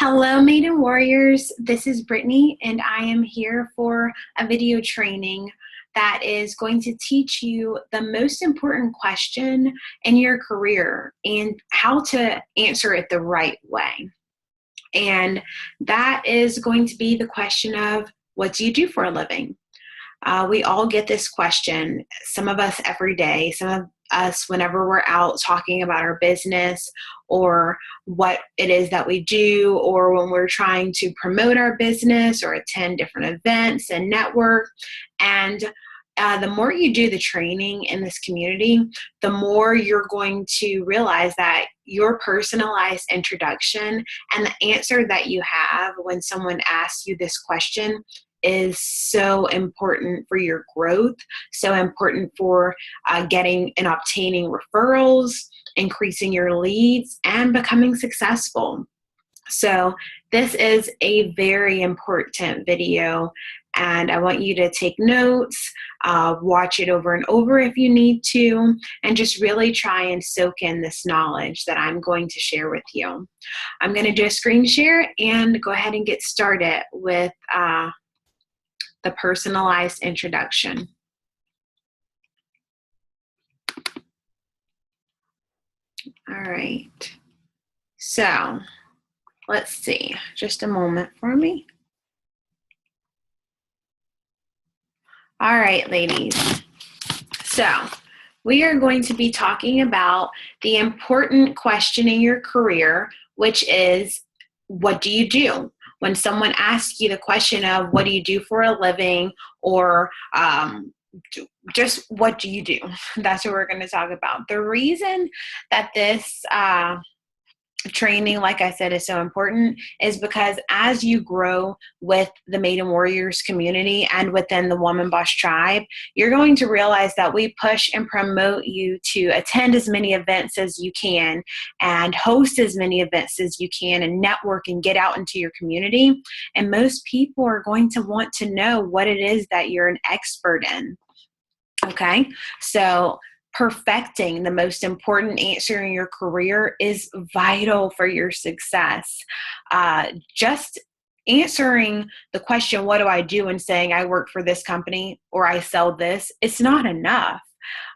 Hello, Maiden Warriors. This is Brittany, and I am here for a video training that is going to teach you the most important question in your career and how to answer it the right way. And that is going to be the question of, what do you do for a living? We all get this question, some of us every day, some of us whenever we're out talking about our business or what it is that we do, or when we're trying to promote our business or attend different events and network. And the more you do the training in this community, the more you're going to realize that your personalized introduction and the answer that you have when someone asks you this question is so important for your growth, so important for getting and obtaining referrals, increasing your leads, and becoming successful. So this is a very important video, and I want you to take notes, watch it over and over if you need to, and just really try and soak in this knowledge that I'm going to share with you. I'm going to do a screen share and go ahead and get started with the personalized introduction. All right, so let's see, just a moment for me. All right, ladies, so we are going to be talking about the important question in your career, which is, what do you do? When someone asks you the question of what do you do for a living, or just what do you do? That's what we're going to talk about. The reason that this training, like I said, is so important is because as you grow with the Maiden Warriors community and within the Woman Boss Tribe, you're going to realize that we push and promote you to attend as many events as you can and host as many events as you can and network and get out into your community. And most people are going to want to know what it is that you're an expert in. Okay, so perfecting the most important answer in your career is vital for your success. Just answering the question, what do I do, and saying I work for this company or I sell this, it's not enough.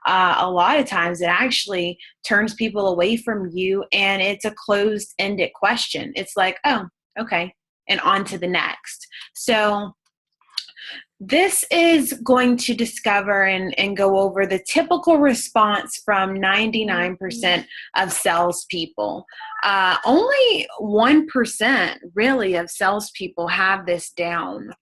A lot of times it actually turns people away from you, and it's a closed-ended question. It's like, oh, okay, and on to the next. So this is going to discover and go over the typical response from 99% of salespeople. Only 1% really of salespeople have this down.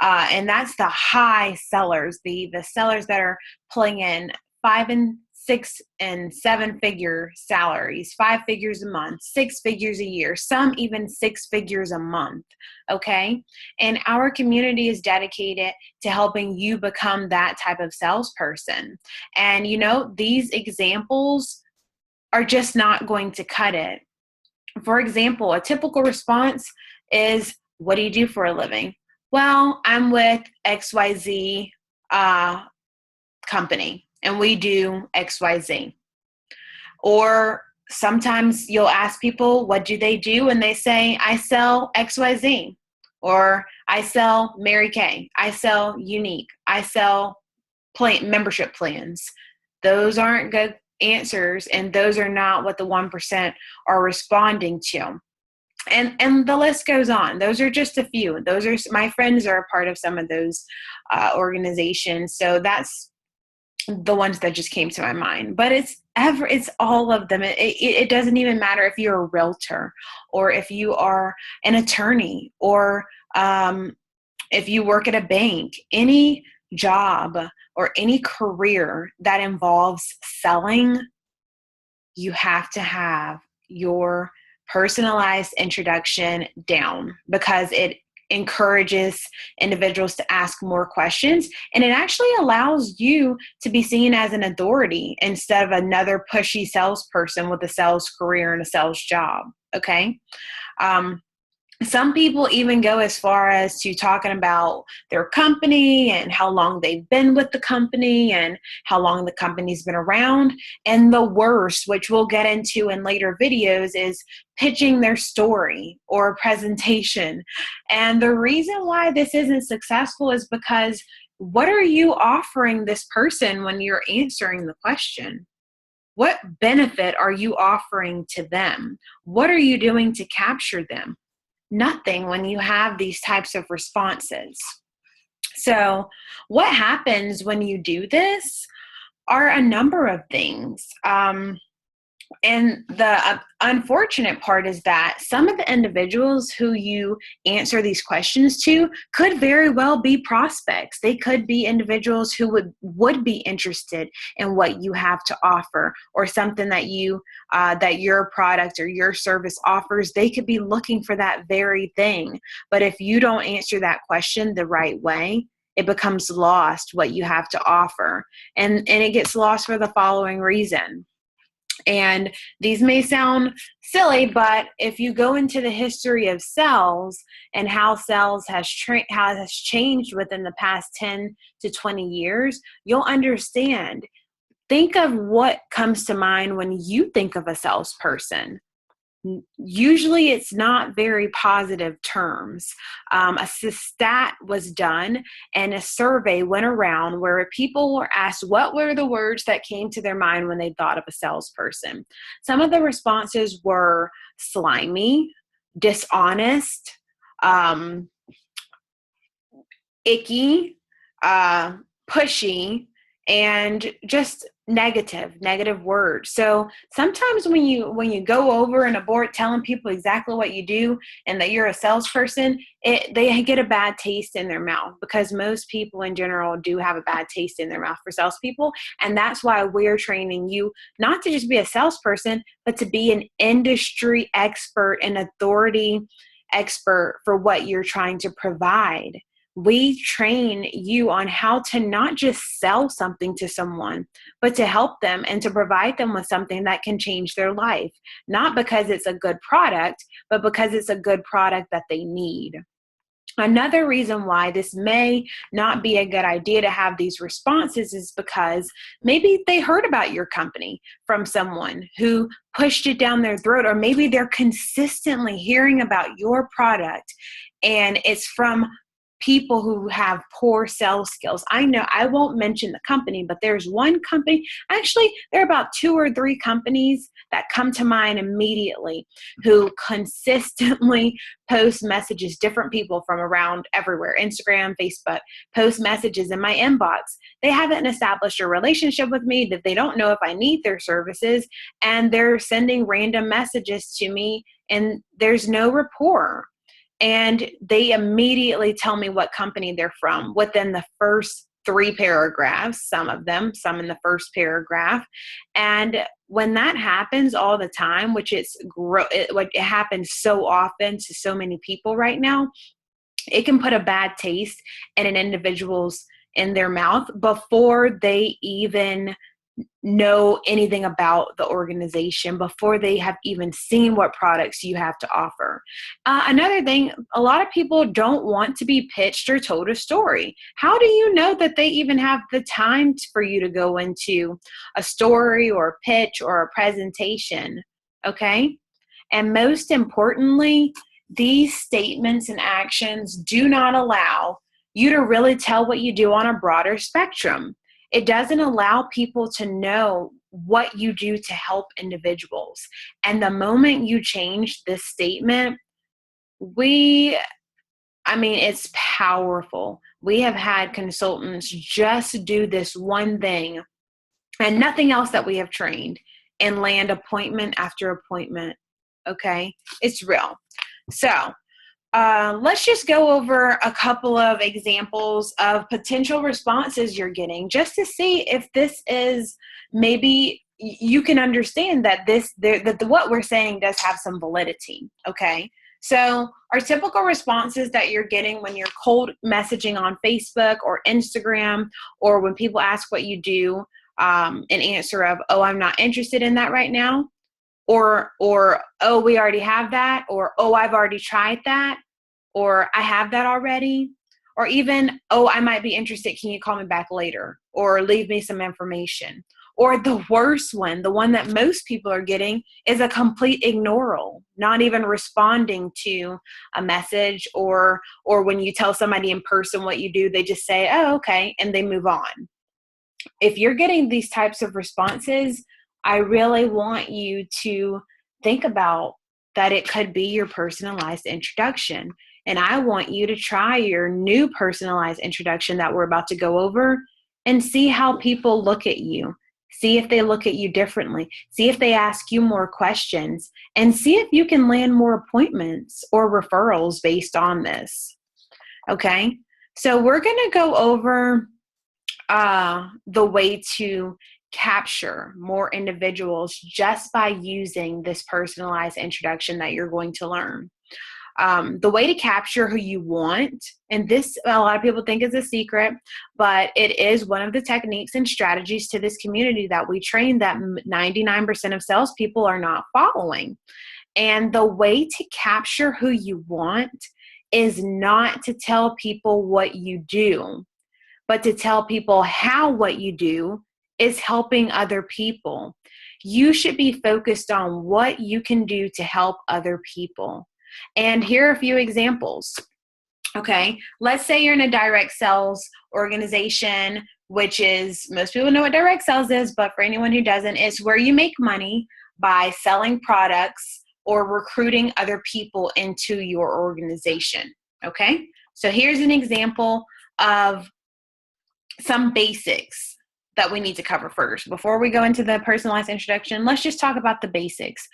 And that's the high sellers, the sellers that are pulling in 5 and 6 and 7 figure salaries, 5 figures a month, 6 figures a year, some even 6 figures a month. Okay. And our community is dedicated to helping you become that type of salesperson. And you know, these examples are just not going to cut it. For example, a typical response is, what do you do for a living? Well, I'm with XYZ company, and we do XYZ. Or sometimes you'll ask people, what do they do? And they say, I sell XYZ. Or I sell Mary Kay. I sell Unique. I sell membership plans. Those aren't good answers, and those are not what the 1% are responding to. And the list goes on. Those are just a few. Those are, my friends are a part of some of those organizations. So that's the ones that just came to my mind. But it's all of them. It doesn't even matter if you're a realtor, or if you are an attorney, or if you work at a bank. Any job or any career that involves selling, you have to have your personalized introduction down, because it encourages individuals to ask more questions, and it actually allows you to be seen as an authority instead of another pushy salesperson with a sales career and a sales job. Okay. Some people even go as far as to talking about their company and how long they've been with the company and how long the company's been around. And the worst, which we'll get into in later videos, is pitching their story or presentation. And the reason why this isn't successful is because what are you offering this person when you're answering the question? What benefit are you offering to them? What are you doing to capture them? Nothing when you have these types of responses. So, what happens when you do this are a number of things. And the unfortunate part is that some of the individuals who you answer these questions to could very well be prospects. They could be individuals who would be interested in what you have to offer, or something that that your product or your service offers. They could be looking for that very thing. But if you don't answer that question the right way, it becomes lost what you have to offer. And it gets lost for the following reason. And these may sound silly, but if you go into the history of sales and how sales has changed within the past 10 to 20 years, you'll understand. Think of what comes to mind when you think of a salesperson. Usually it's not very positive terms. A stat was done and a survey went around where people were asked what were the words that came to their mind when they thought of a salesperson. Some of the responses were slimy, dishonest, icky, pushy, and just negative words. So sometimes when you go over and abort telling people exactly what you do and that you're a salesperson, they get a bad taste in their mouth, because most people in general do have a bad taste in their mouth for salespeople. And that's why we're training you not to just be a salesperson, but to be an industry expert and authority expert for what you're trying to provide. We train you on how to not just sell something to someone, but to help them and to provide them with something that can change their life. Not because it's a good product, but because it's a good product that they need. Another reason why this may not be a good idea to have these responses is because maybe they heard about your company from someone who pushed it down their throat, or maybe they're consistently hearing about your product and it's from people who have poor sales skills. I know I won't mention the company, but there's one company, actually there are about 2 or 3 companies that come to mind immediately who consistently post messages, different people from around everywhere, Instagram, Facebook, post messages in my inbox. They haven't established a relationship with me, that they don't know if I need their services, and they're sending random messages to me and there's no rapport. And they immediately tell me what company they're from within the first 3 paragraphs, some of them, some in the first paragraph. And when that happens all the time, which it happens so often to so many people right now, it can put a bad taste in an individual's in their mouth before they even know anything about the organization, before they have even seen what products you have to offer. Another thing, a lot of people don't want to be pitched or told a story. How do you know that they even have the time for you to go into a story or a pitch or a presentation? Okay. And most importantly, these statements and actions do not allow you to really tell what you do on a broader spectrum. It doesn't allow people to know what you do to help individuals. And the moment you change this statement, it's powerful. We have had consultants just do this one thing and nothing else that we have trained, and land appointment after appointment. Okay? It's real. So, let's just go over a couple of examples of potential responses you're getting, just to see if this is, maybe you can understand that what we're saying does have some validity. Okay. So our typical responses that you're getting when you're cold messaging on Facebook or Instagram, or when people ask what you do, an answer of, "Oh, I'm not interested in that right now." or oh, we already have that, or oh, I've already tried that, or I have that already, or even, oh, I might be interested, can you call me back later, or leave me some information. Or the worst one, the one that most people are getting, is a complete ignoral, not even responding to a message, or when you tell somebody in person what you do, they just say, oh, okay, and they move on. If you're getting these types of responses, I really want you to think about that it could be your personalized introduction. And I want you to try your new personalized introduction that we're about to go over and see how people look at you. See if they look at you differently. See if they ask you more questions, and see if you can land more appointments or referrals based on this. Okay? So we're going to go over the way to capture more individuals just by using this personalized introduction that you're going to learn. The way to capture who you want, and this a lot of people think is a secret, but it is one of the techniques and strategies to this community that we train that 99% of salespeople are not following. And the way to capture who you want is not to tell people what you do, but to tell people how what you do is helping other people. You should be focused on what you can do to help other people. And here are a few examples. Okay, let's say you're in a direct sales organization, which is, most people know what direct sales is, but for anyone who doesn't, it's where you make money by selling products or recruiting other people into your organization. Okay, so here's an example of some basics that we need to cover first. Before we go into the personalized introduction, let's just talk about the basics.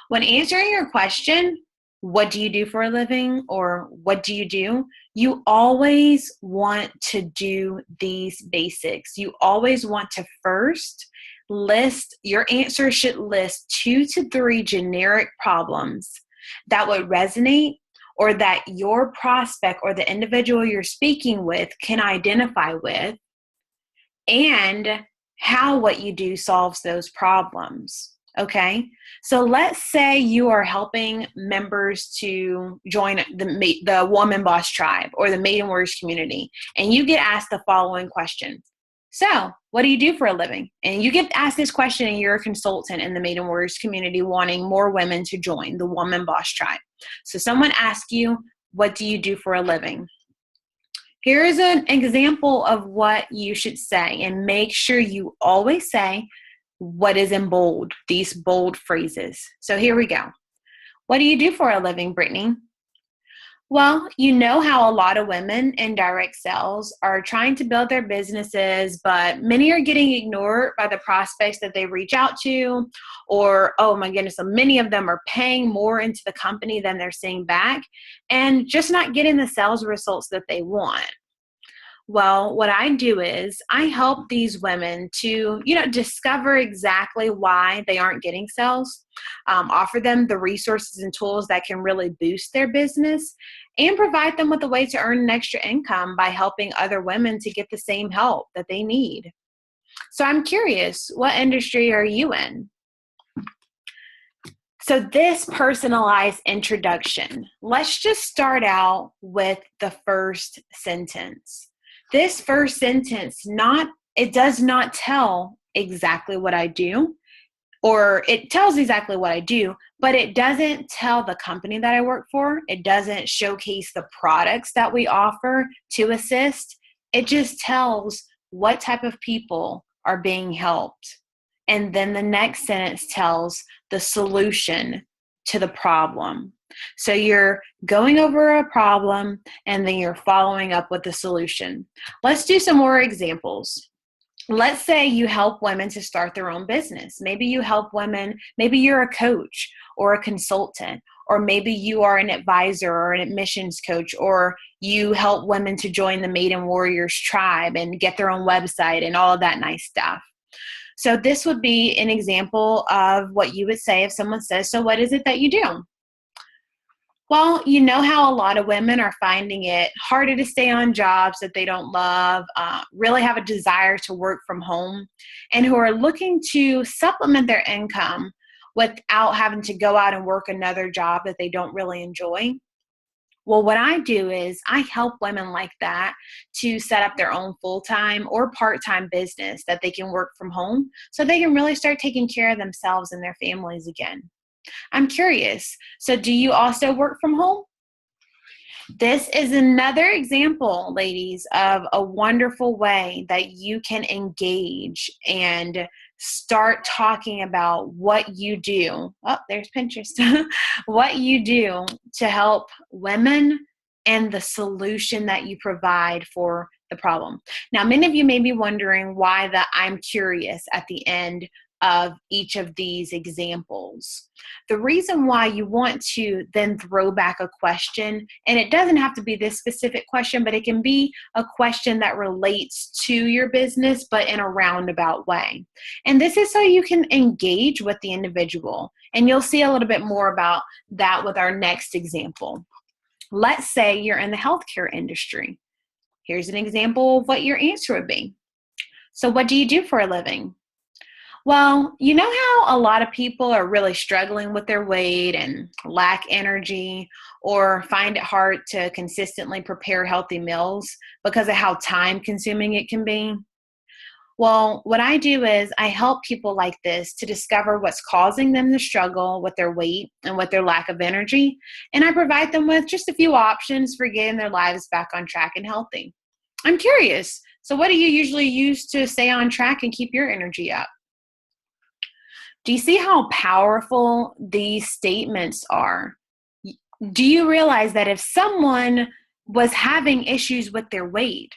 When answering your question, what do you do for a living, or what do you do? You always want to do these basics. You always want to first list, your answer should list 2 to 3 generic problems that would resonate, or that your prospect or the individual you're speaking with can identify with, and how what you do solves those problems. Okay, so let's say you are helping members to join the Woman Boss Tribe or the Maiden Warriors community, and you get asked the following question. So, what do you do for a living? And you get asked this question, and you're a consultant in the Maiden Warriors community wanting more women to join the Woman Boss Tribe. So someone asks you, what do you do for a living? Here is an example of what you should say, and make sure you always say what is in bold, these bold phrases. So here we go. What do you do for a living, Brittany? Well, you know how a lot of women in direct sales are trying to build their businesses, but many are getting ignored by the prospects that they reach out to, or, oh my goodness, so many of them are paying more into the company than they're seeing back, and just not getting the sales results that they want. Well, what I do is I help these women to, discover exactly why they aren't getting sales, offer them the resources and tools that can really boost their business, and provide them with a way to earn an extra income by helping other women to get the same help that they need. So I'm curious, what industry are you in? So this personalized introduction, let's just start out with the first sentence. This first sentence, it does not tell exactly what I do, or it tells exactly what I do, but it doesn't tell the company that I work for. It doesn't showcase the products that we offer to assist. It just tells what type of people are being helped. And then the next sentence tells the solution to the problem. So you're going over a problem, and then you're following up with the solution. Let's do some more examples. Let's say you help women to start their own business. Maybe you help women, maybe you're a coach or a consultant, or maybe you are an advisor or an admissions coach, or you help women to join the Maiden Warriors tribe and get their own website and all of that nice stuff. So this would be an example of what you would say if someone says, so what is it that you do? Well, you know how a lot of women are finding it harder to stay on jobs that they don't love, really have a desire to work from home, and who are looking to supplement their income without having to go out and work another job that they don't really enjoy? Well, what I do is I help women like that to set up their own full-time or part-time business that they can work from home so they can really start taking care of themselves and their families again. I'm curious, so do you also work from home? This is another example, ladies, of a wonderful way that you can engage and start talking about what you do. Oh, there's Pinterest. What you do to help women and the solution that you provide for the problem. Now, many of you may be wondering why the I'm curious at the end of each of these examples. The reason why you want to then throw back a question, and it doesn't have to be this specific question, but it can be a question that relates to your business, but in a roundabout way. And this is so you can engage with the individual. And you'll see a little bit more about that with our next example. Let's say you're in the healthcare industry. Here's an example of what your answer would be. So what do you do for a living? Well, you know how a lot of people are really struggling with their weight and lack energy or find it hard to consistently prepare healthy meals because of how time consuming it can be? Well, what I do is I help people like this to discover what's causing them to struggle with their weight and with their lack of energy. And I provide them with just a few options for getting their lives back on track and healthy. I'm curious. So what do you usually use to stay on track and keep your energy up? Do you see how powerful these statements are? Do you realize that if someone was having issues with their weight,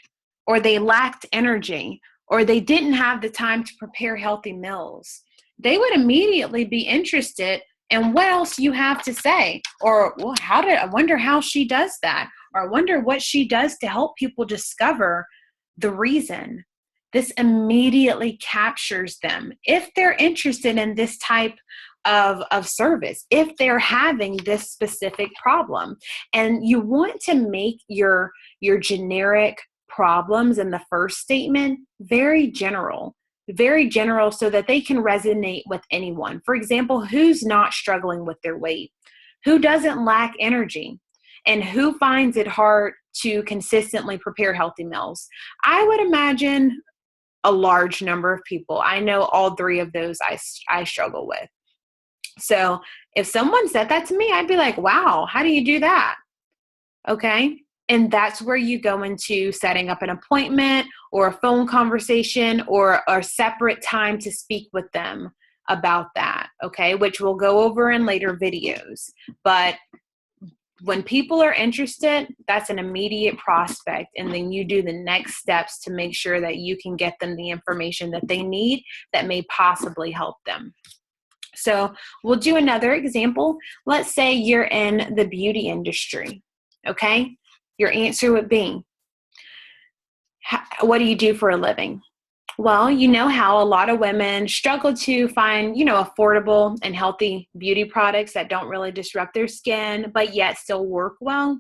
or they lacked energy, or they didn't have the time to prepare healthy meals, they would immediately be interested in what else you have to say. Or, well, I wonder how she does that, or I wonder what she does to help people discover the reason. This immediately captures them if they're interested in this type of service, if they're having this specific problem. And you want to make your generic problems in the first statement very general so that they can resonate with anyone. For example, who's not struggling with their weight? Who doesn't lack energy? And who finds it hard to consistently prepare healthy meals? I would imagine a large number of people. I know all three of those I struggle with. So if someone said that to me, I'd be like, wow, how do you do that? Okay. And that's where you go into setting up an appointment or a phone conversation or a separate time to speak with them about that. Okay. Which we'll go over in later videos. But when people are interested, that's an immediate prospect. And then you do the next steps to make sure that you can get them the information that they need that may possibly help them. So we'll do another example. Let's say you're in the beauty industry, okay? Your answer would be, what do you do for a living? Well, you know how a lot of women struggle to find, affordable and healthy beauty products that don't really disrupt their skin, but yet still work well.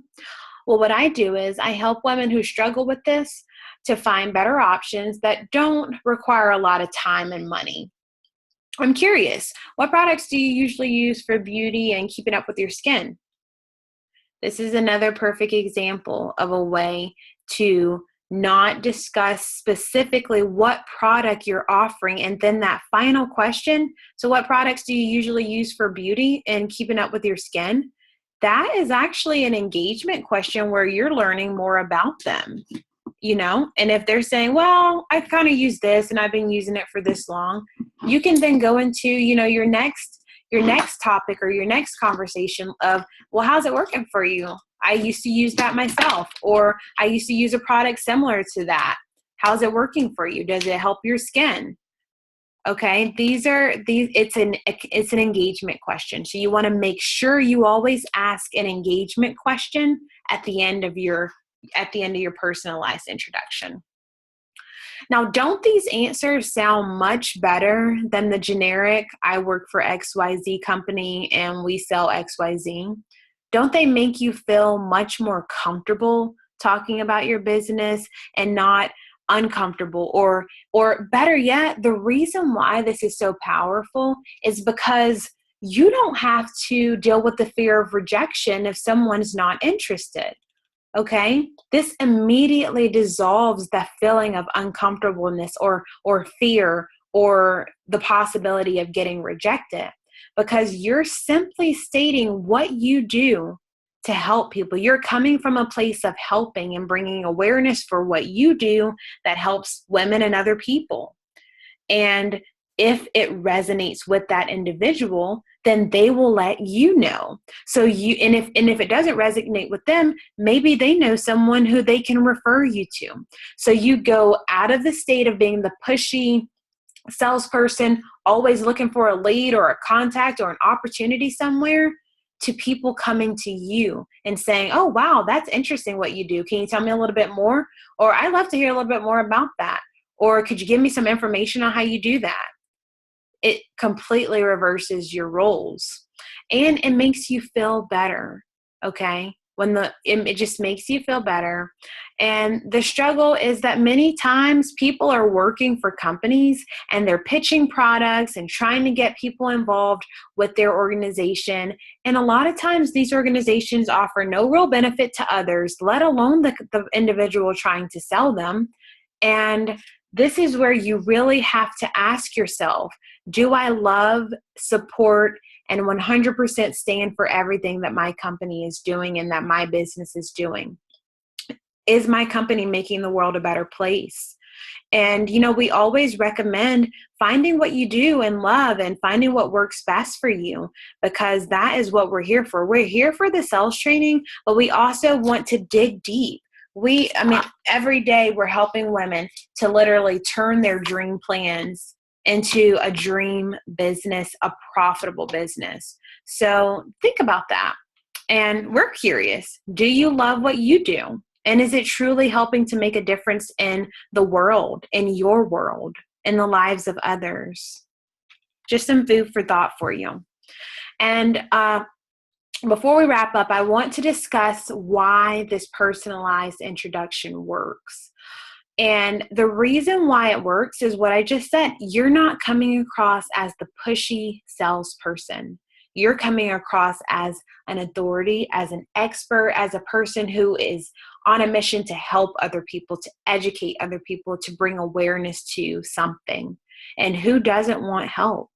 Well, what I do is I help women who struggle with this to find better options that don't require a lot of time and money. I'm curious, what products do you usually use for beauty and keeping up with your skin? This is another perfect example of a way to not discuss specifically what product you're offering, and then that final question, so what products do you usually use for beauty and keeping up with your skin? That is actually an engagement question where you're learning more about them, and if they're saying, well, I kind of use this and I've been using it for this long, you can then go into, your next topic or your next conversation of, well, how's it working for you? I used to use that myself, or I used to use a product similar to that. How's it working for you? Does it help your skin? Okay, it's an engagement question. So you want to make sure you always ask an engagement question at the end of your personalized introduction. Now, don't these answers sound much better than the generic, I work for XYZ company and we sell XYZ? Don't they make you feel much more comfortable talking about your business and not uncomfortable? Or better yet, the reason why this is so powerful is because you don't have to deal with the fear of rejection if someone's not interested. Okay? This immediately dissolves that feeling of uncomfortableness or fear or the possibility of getting rejected, because you're simply stating what you do to help people. You're coming from a place of helping and bringing awareness for what you do that helps women and other people. And if it resonates with that individual, then they will let you know. So if it doesn't resonate with them, maybe they know someone who they can refer you to. So you go out of the state of being the pushy salesperson, always looking for a lead or a contact or an opportunity somewhere, to people coming to you and saying, oh, wow, that's interesting what you do. Can you tell me a little bit more? Or I'd love to hear a little bit more about that. Or could you give me some information on how you do that? It completely reverses your roles, and it makes you feel better. Okay. It just makes you feel better. And the struggle is that many times people are working for companies and they're pitching products and trying to get people involved with their organization. And a lot of times these organizations offer no real benefit to others, let alone the individual trying to sell them. And this is where you really have to ask yourself, do I love, support, and 100% stand for everything that my company is doing and that my business is doing? Is my company making the world a better place? And, we always recommend finding what you do and love and finding what works best for you, because that is what we're here for. We're here for the sales training, but we also want to dig deep. Every day we're helping women to literally turn their dream plans into a dream business, a profitable business. So think about that. And we're curious, do you love what you do? And is it truly helping to make a difference in the world, in your world, in the lives of others? Just some food for thought for you. And before we wrap up, I want to discuss why this personalized introduction works. And the reason why it works is what I just said. You're not coming across as the pushy salesperson. You're coming across as an authority, as an expert, as a person who is on a mission to help other people, to educate other people, to bring awareness to something. And who doesn't want help?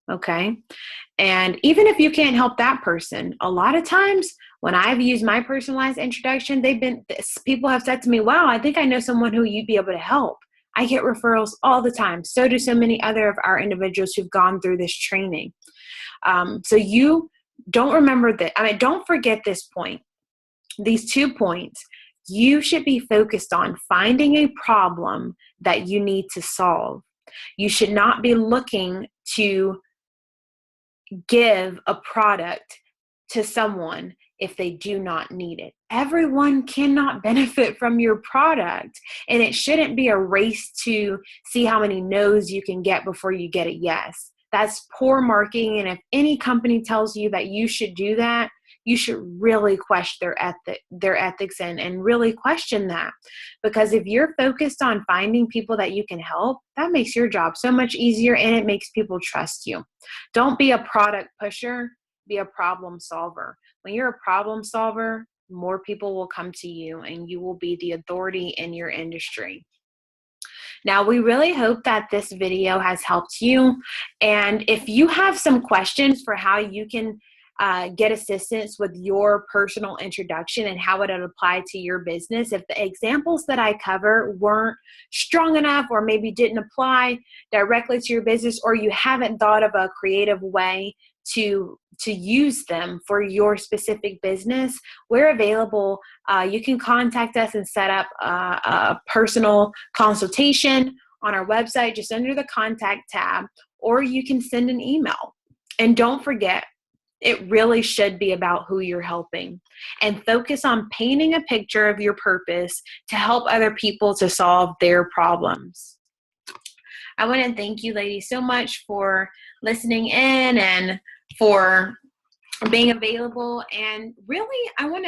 Okay. And even if you can't help that person, a lot of times when I've used my personalized introduction, people have said to me, wow, I think I know someone who you'd be able to help. I get referrals all the time. So do so many other of our individuals who've gone through this training. So you don't forget this point. These 2 points. You should be focused on finding a problem that you need to solve. You should not be looking to give a product to someone if they do not need it. Everyone cannot benefit from your product, and it shouldn't be a race to see how many no's you can get before you get a yes. That's poor marketing, and if any company tells you that you should do that, you should really question their ethics and really question that. Because if you're focused on finding people that you can help, that makes your job so much easier, and it makes people trust you. Don't be a product pusher, be a problem solver. When you're a problem solver, more people will come to you and you will be the authority in your industry. Now, we really hope that this video has helped you. And if you have some questions for how you can get assistance with your personal introduction and how it would apply to your business, if the examples that I cover weren't strong enough or maybe didn't apply directly to your business, or you haven't thought of a creative way to use them for your specific business, we're available. You can contact us and set up a personal consultation on our website, just under the contact tab, or you can send an email. And don't forget, it really should be about who you're helping, and focus on painting a picture of your purpose to help other people to solve their problems. I want to thank you, ladies, so much for listening in and for being available. And really, I want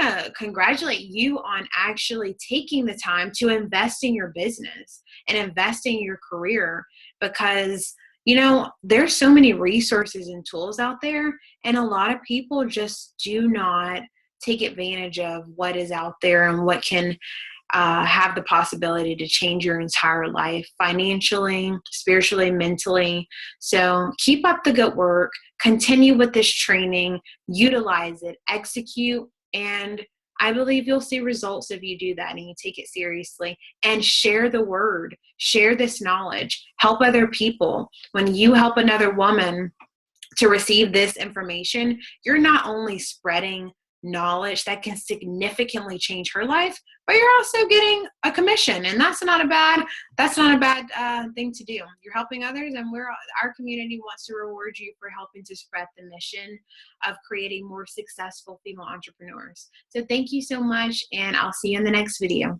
to congratulate you on actually taking the time to invest in your business and invest in your career, because You know, there's so many resources and tools out there, and a lot of people just do not take advantage of what is out there and what can have the possibility to change your entire life financially, spiritually, mentally. So keep up the good work, continue with this training, utilize it, execute, and I believe you'll see results if you do that and you take it seriously and share the word, share this knowledge, help other people. When you help another woman to receive this information, you're not only spreading knowledge that can significantly change her life, but you're also getting a commission, and that's not a bad thing to do. You're helping others, and our community wants to reward you for helping to spread the mission of creating more successful female entrepreneurs. So thank you so much, and I'll see you in the next video.